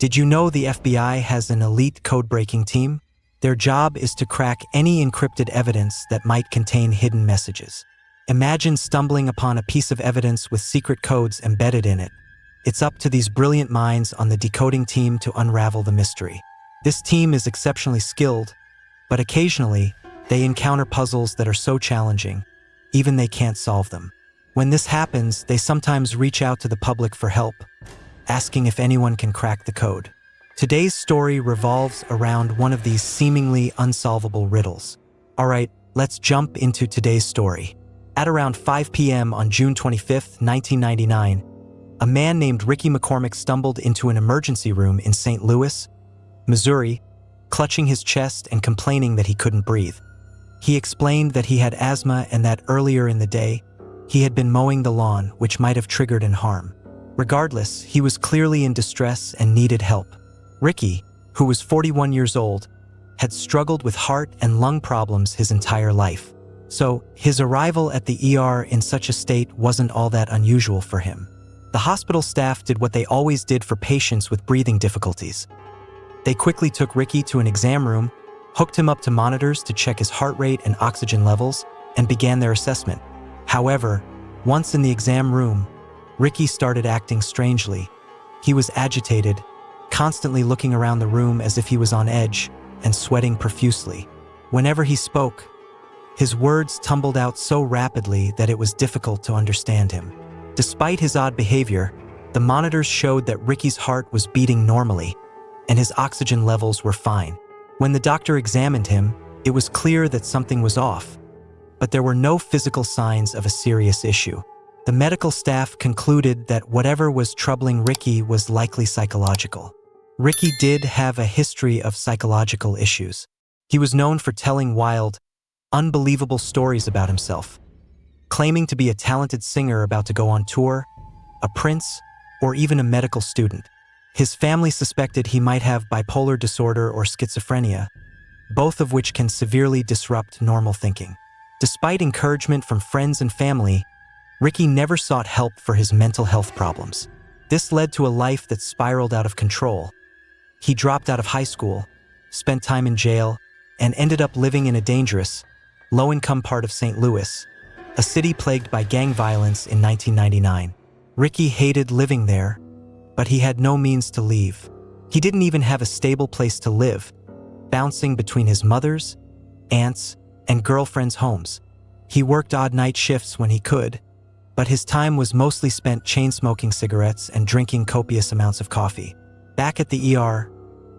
Did you know the FBI has an elite code-breaking team? Their job is to crack any encrypted evidence that might contain hidden messages. Imagine stumbling upon a piece of evidence with secret codes embedded in it. It's up to these brilliant minds on the decoding team to unravel the mystery. This team is exceptionally skilled, but occasionally, they encounter puzzles that are so challenging, even they can't solve them. When this happens, they sometimes reach out to the public for help, asking if anyone can crack the code. Today's story revolves around one of these seemingly unsolvable riddles. All right, let's jump into today's story. At around 5 p.m. on June 25, 1999, a man named Ricky McCormick stumbled into an emergency room in St. Louis, Missouri, clutching his chest and complaining that he couldn't breathe. He explained that he had asthma and that earlier in the day, he had been mowing the lawn, which might have triggered an harm. Regardless, he was clearly in distress and needed help. Ricky, who was 41 years old, had struggled with heart and lung problems his entire life. So, his arrival at the ER in such a state wasn't all that unusual for him. The hospital staff did what they always did for patients with breathing difficulties. They quickly took Ricky to an exam room, hooked him up to monitors to check his heart rate and oxygen levels, and began their assessment. However, once in the exam room, Ricky started acting strangely. He was agitated, constantly looking around the room as if he was on edge, and sweating profusely. Whenever he spoke, his words tumbled out so rapidly that it was difficult to understand him. Despite his odd behavior, the monitors showed that Ricky's heart was beating normally, and his oxygen levels were fine. When the doctor examined him, it was clear that something was off, but there were no physical signs of a serious issue. The medical staff concluded that whatever was troubling Ricky was likely psychological. Ricky did have a history of psychological issues. He was known for telling wild, unbelievable stories about himself, claiming to be a talented singer about to go on tour, a prince, or even a medical student. His family suspected he might have bipolar disorder or schizophrenia, both of which can severely disrupt normal thinking. Despite encouragement from friends and family, Ricky never sought help for his mental health problems. This led to a life that spiraled out of control. He dropped out of high school, spent time in jail, and ended up living in a dangerous, low-income part of St. Louis, a city plagued by gang violence in 1999. Ricky hated living there, but he had no means to leave. He didn't even have a stable place to live, bouncing between his mother's, aunt's, and girlfriend's homes. He worked odd night shifts when he could, but his time was mostly spent chain-smoking cigarettes and drinking copious amounts of coffee. Back at the ER,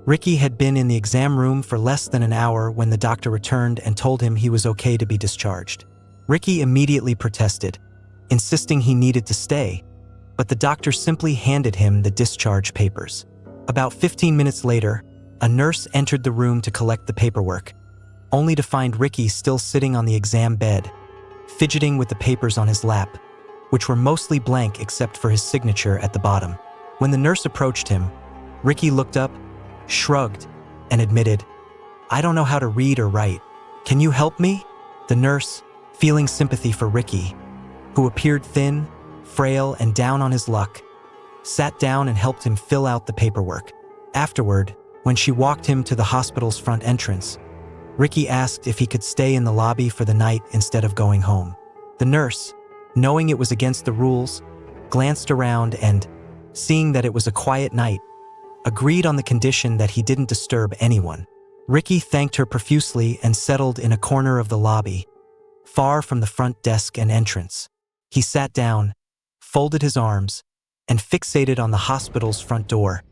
Ricky had been in the exam room for less than an hour when the doctor returned and told him he was okay to be discharged. Ricky immediately protested, insisting he needed to stay, but the doctor simply handed him the discharge papers. About 15 minutes later, a nurse entered the room to collect the paperwork, only to find Ricky still sitting on the exam bed, fidgeting with the papers on his lap, which were mostly blank except for his signature at the bottom. When the nurse approached him, Ricky looked up, shrugged, and admitted, "I don't know how to read or write. Can you help me?" The nurse, feeling sympathy for Ricky, who appeared thin, frail, and down on his luck, sat down and helped him fill out the paperwork. Afterward, when she walked him to the hospital's front entrance, Ricky asked if he could stay in the lobby for the night instead of going home. The nurse, knowing it was against the rules, glanced around and, seeing that it was a quiet night, agreed on the condition that he didn't disturb anyone. Ricky thanked her profusely and settled in a corner of the lobby, far from the front desk and entrance. He sat down, folded his arms, and fixated on the hospital's front door,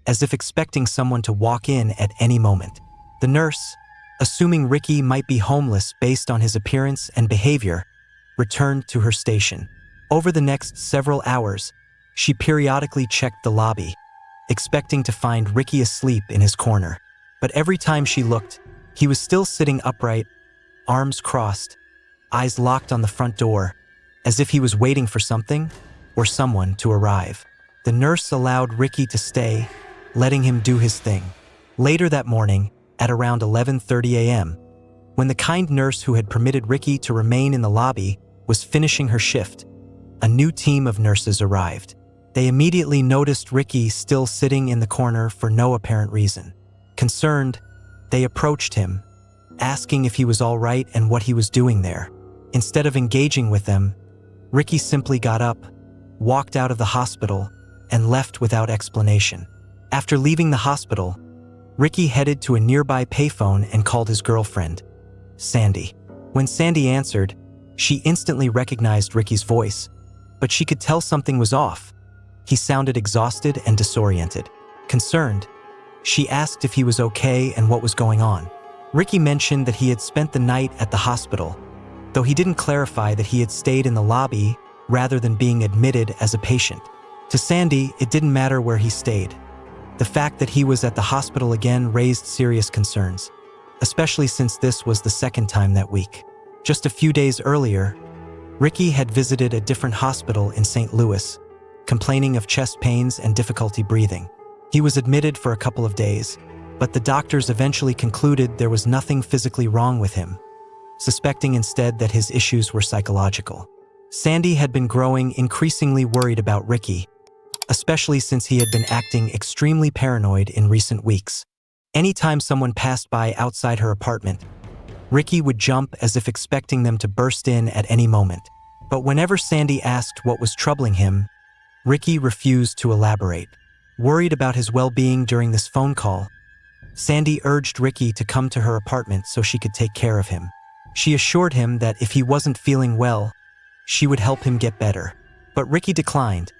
as if expecting someone to walk in at any moment. The nurse, assuming Ricky might be homeless based on his appearance and behavior, returned to her station. Over the next several hours, she periodically checked the lobby, expecting to find Ricky asleep in his corner. But every time she looked, he was still sitting upright, arms crossed, eyes locked on the front door, as if he was waiting for something or someone to arrive. The nurse allowed Ricky to stay, letting him do his thing. Later that morning, at around 11:30 a.m., when the kind nurse who had permitted Ricky to remain in the lobby was finishing her shift, a new team of nurses arrived. They immediately noticed Ricky still sitting in the corner for no apparent reason. Concerned, they approached him, asking if he was all right and what he was doing there. Instead of engaging with them, Ricky simply got up, walked out of the hospital, and left without explanation. After leaving the hospital, Ricky headed to a nearby payphone and called his girlfriend, Sandy. When Sandy answered, she instantly recognized Ricky's voice, but she could tell something was off. He sounded exhausted and disoriented. Concerned, she asked if he was okay and what was going on. Ricky mentioned that he had spent the night at the hospital, though he didn't clarify that he had stayed in the lobby rather than being admitted as a patient. To Sandy, it didn't matter where he stayed. The fact that he was at the hospital again raised serious concerns, especially since this was the second time that week. Just a few days earlier, Ricky had visited a different hospital in St. Louis, complaining of chest pains and difficulty breathing. He was admitted for a couple of days, but the doctors eventually concluded there was nothing physically wrong with him, suspecting instead that his issues were psychological. Sandy had been growing increasingly worried about Ricky, especially since he had been acting extremely paranoid in recent weeks. Anytime someone passed by outside her apartment, Ricky would jump as if expecting them to burst in at any moment. But whenever Sandy asked what was troubling him, Ricky refused to elaborate. Worried about his well-being during this phone call, Sandy urged Ricky to come to her apartment so she could take care of him. She assured him that if he wasn't feeling well, she would help him get better. But Ricky declined,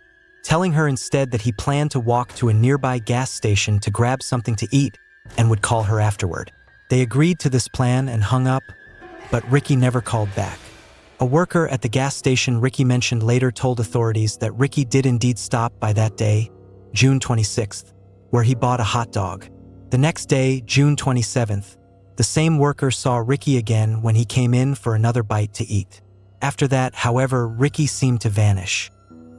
telling her instead that he planned to walk to a nearby gas station to grab something to eat and would call her afterward. They agreed to this plan and hung up, but Ricky never called back. A worker at the gas station Ricky mentioned later told authorities that Ricky did indeed stop by that day, June 26th, where he bought a hot dog. The next day, June 27th, the same worker saw Ricky again when he came in for another bite to eat. After that, however, Ricky seemed to vanish.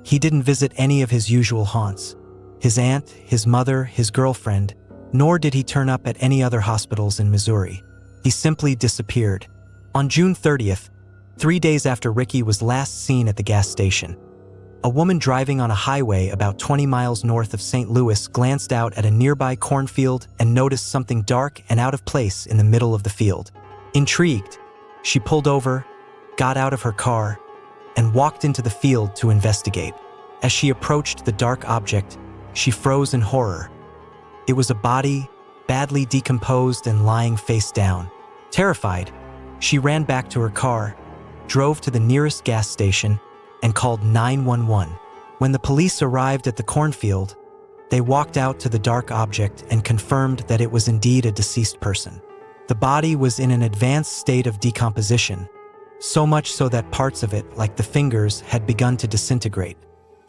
He didn't visit any of his usual haunts, his aunt, his mother, his girlfriend, nor did he turn up at any other hospitals in Missouri. He simply disappeared. On June 30th, 3 days after Ricky was last seen at the gas station, a woman driving on a highway about 20 miles north of St. Louis glanced out at a nearby cornfield and noticed something dark and out of place in the middle of the field. Intrigued, she pulled over, got out of her car, and walked into the field to investigate. As she approached the dark object, she froze in horror. It was a body, badly decomposed and lying face down. Terrified, she ran back to her car, drove to the nearest gas station, and called 911. When the police arrived at the cornfield, they walked out to the dark object and confirmed that it was indeed a deceased person. The body was in an advanced state of decomposition, so much so that parts of it, like the fingers, had begun to disintegrate.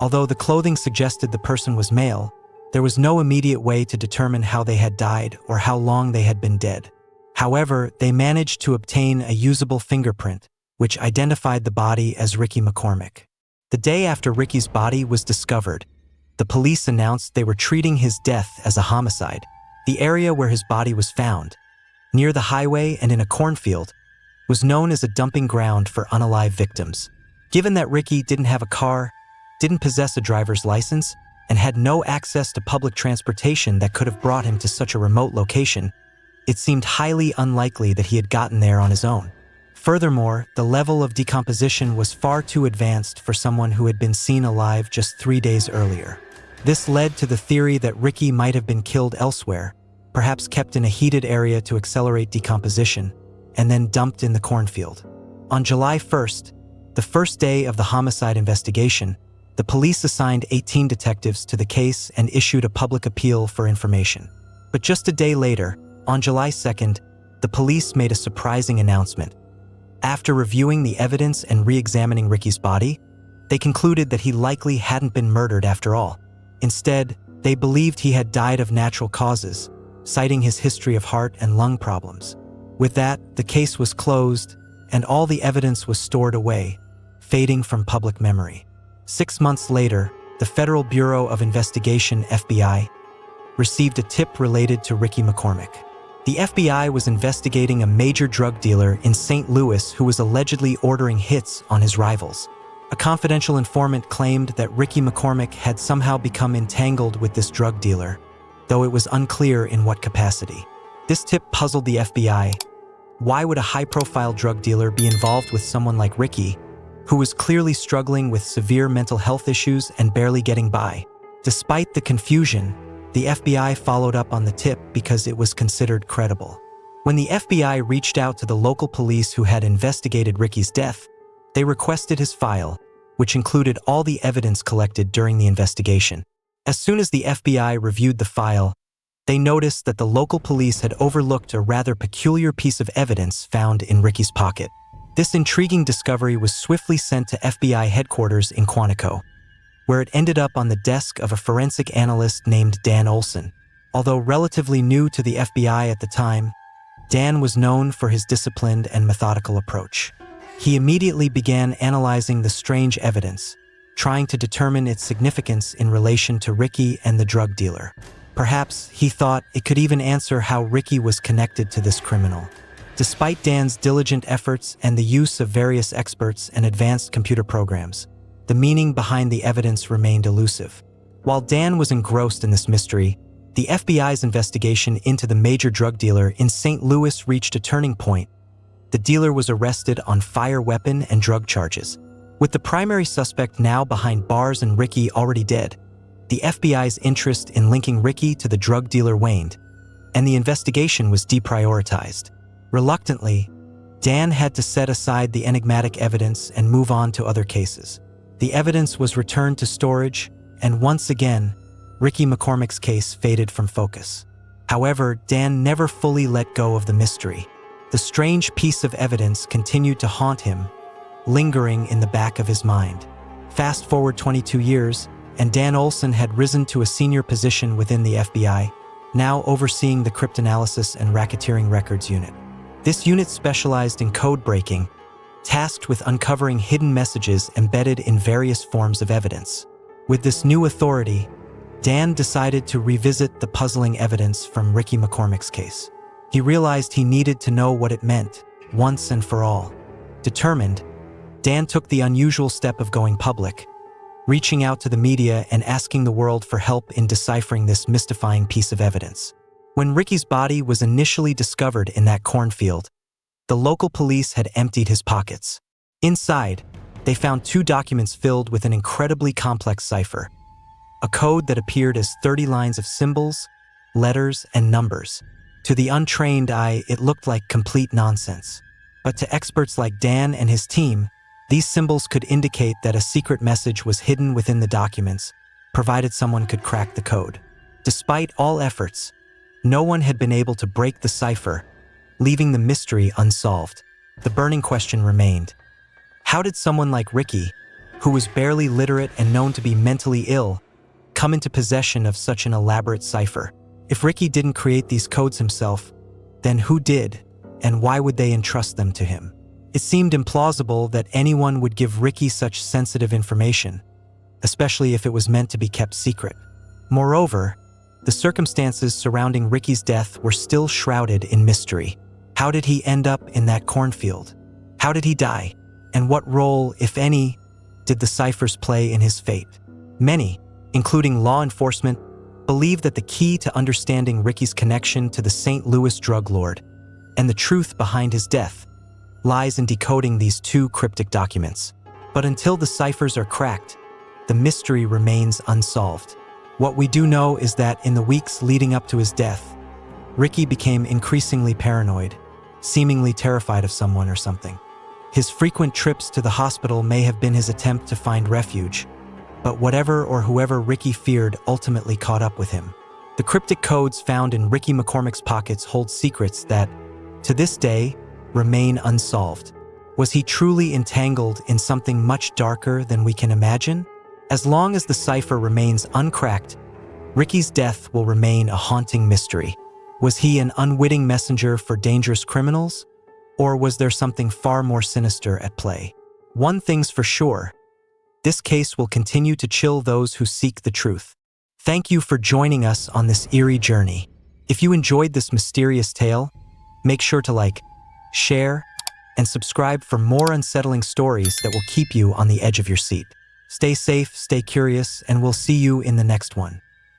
Although the clothing suggested the person was male, there was no immediate way to determine how they had died or how long they had been dead. However, they managed to obtain a usable fingerprint, which identified the body as Ricky McCormick. The day after Ricky's body was discovered, the police announced they were treating his death as a homicide. The area where his body was found, near the highway and in a cornfield, was known as a dumping ground for unalive victims. Given that Ricky didn't have a car, didn't possess a driver's license, and had no access to public transportation that could have brought him to such a remote location, it seemed highly unlikely that he had gotten there on his own. Furthermore, the level of decomposition was far too advanced for someone who had been seen alive just 3 days earlier. This led to the theory that Ricky might have been killed elsewhere, perhaps kept in a heated area to accelerate decomposition, and then dumped in the cornfield. On July 1st, the first day of the homicide investigation, the police assigned 18 detectives to the case and issued a public appeal for information. But just a day later, on July 2nd, the police made a surprising announcement. After reviewing the evidence and re-examining Ricky's body, they concluded that he likely hadn't been murdered after all. Instead, they believed he had died of natural causes, citing his history of heart and lung problems. With that, the case was closed, and all the evidence was stored away, fading from public memory. 6 months later, the Federal Bureau of Investigation, FBI, received a tip related to Ricky McCormick. The FBI was investigating a major drug dealer in St. Louis who was allegedly ordering hits on his rivals. A confidential informant claimed that Ricky McCormick had somehow become entangled with this drug dealer, though it was unclear in what capacity. This tip puzzled the FBI. Why would a high-profile drug dealer be involved with someone like Ricky, who was clearly struggling with severe mental health issues and barely getting by? Despite the confusion, the FBI followed up on the tip because it was considered credible. When the FBI reached out to the local police who had investigated Ricky's death, they requested his file, which included all the evidence collected during the investigation. As soon as the FBI reviewed the file, they noticed that the local police had overlooked a rather peculiar piece of evidence found in Ricky's pocket. This intriguing discovery was swiftly sent to FBI headquarters in Quantico, where it ended up on the desk of a forensic analyst named Dan Olson. Although relatively new to the FBI at the time, Dan was known for his disciplined and methodical approach. He immediately began analyzing the strange evidence, trying to determine its significance in relation to Ricky and the drug dealer. Perhaps, he thought, it could even answer how Ricky was connected to this criminal. Despite Dan's diligent efforts and the use of various experts and advanced computer programs, the meaning behind the evidence remained elusive. While Dan was engrossed in this mystery, the FBI's investigation into the major drug dealer in St. Louis reached a turning point. The dealer was arrested on fire weapon and drug charges. With the primary suspect now behind bars and Ricky already dead, the FBI's interest in linking Ricky to the drug dealer waned, and the investigation was deprioritized. Reluctantly, Dan had to set aside the enigmatic evidence and move on to other cases. The evidence was returned to storage, and once again, Ricky McCormick's case faded from focus. However, Dan never fully let go of the mystery. The strange piece of evidence continued to haunt him, lingering in the back of his mind. Fast forward 22 years, and Dan Olson had risen to a senior position within the FBI, now overseeing the cryptanalysis and racketeering records unit. This unit specialized in code breaking, tasked with uncovering hidden messages embedded in various forms of evidence. With this new authority, Dan decided to revisit the puzzling evidence from Ricky McCormick's case. He realized he needed to know what it meant, once and for all. Determined, Dan took the unusual step of going public, reaching out to the media and asking the world for help in deciphering this mystifying piece of evidence. When Ricky's body was initially discovered in that cornfield, the local police had emptied his pockets. Inside, they found 2 documents filled with an incredibly complex cipher, a code that appeared as 30 lines of symbols, letters, and numbers. To the untrained eye, it looked like complete nonsense. But to experts like Dan and his team, these symbols could indicate that a secret message was hidden within the documents, provided someone could crack the code. Despite all efforts, no one had been able to break the cipher, leaving the mystery unsolved. The burning question remained: how did someone like Ricky, who was barely literate and known to be mentally ill, come into possession of such an elaborate cipher? If Ricky didn't create these codes himself, then who did, and why would they entrust them to him? It seemed implausible that anyone would give Ricky such sensitive information, especially if it was meant to be kept secret. Moreover, the circumstances surrounding Ricky's death were still shrouded in mystery. How did he end up in that cornfield? How did he die? And what role, if any, did the ciphers play in his fate? Many, including law enforcement, believe that the key to understanding Ricky's connection to the St. Louis drug lord and the truth behind his death lies in decoding these 2 cryptic documents. But until the ciphers are cracked, the mystery remains unsolved. What we do know is that in the weeks leading up to his death, Ricky became increasingly paranoid, seemingly terrified of someone or something. His frequent trips to the hospital may have been his attempt to find refuge, but whatever or whoever Ricky feared ultimately caught up with him. The cryptic codes found in Ricky McCormick's pockets hold secrets that, to this day, remain unsolved. Was he truly entangled in something much darker than we can imagine? As long as the cipher remains uncracked, Ricky's death will remain a haunting mystery. Was he an unwitting messenger for dangerous criminals? Or was there something far more sinister at play? One thing's for sure: this case will continue to chill those who seek the truth. Thank you for joining us on this eerie journey. If you enjoyed this mysterious tale, make sure to like, share, and subscribe for more unsettling stories that will keep you on the edge of your seat. Stay safe, stay curious, and we'll see you in the next one.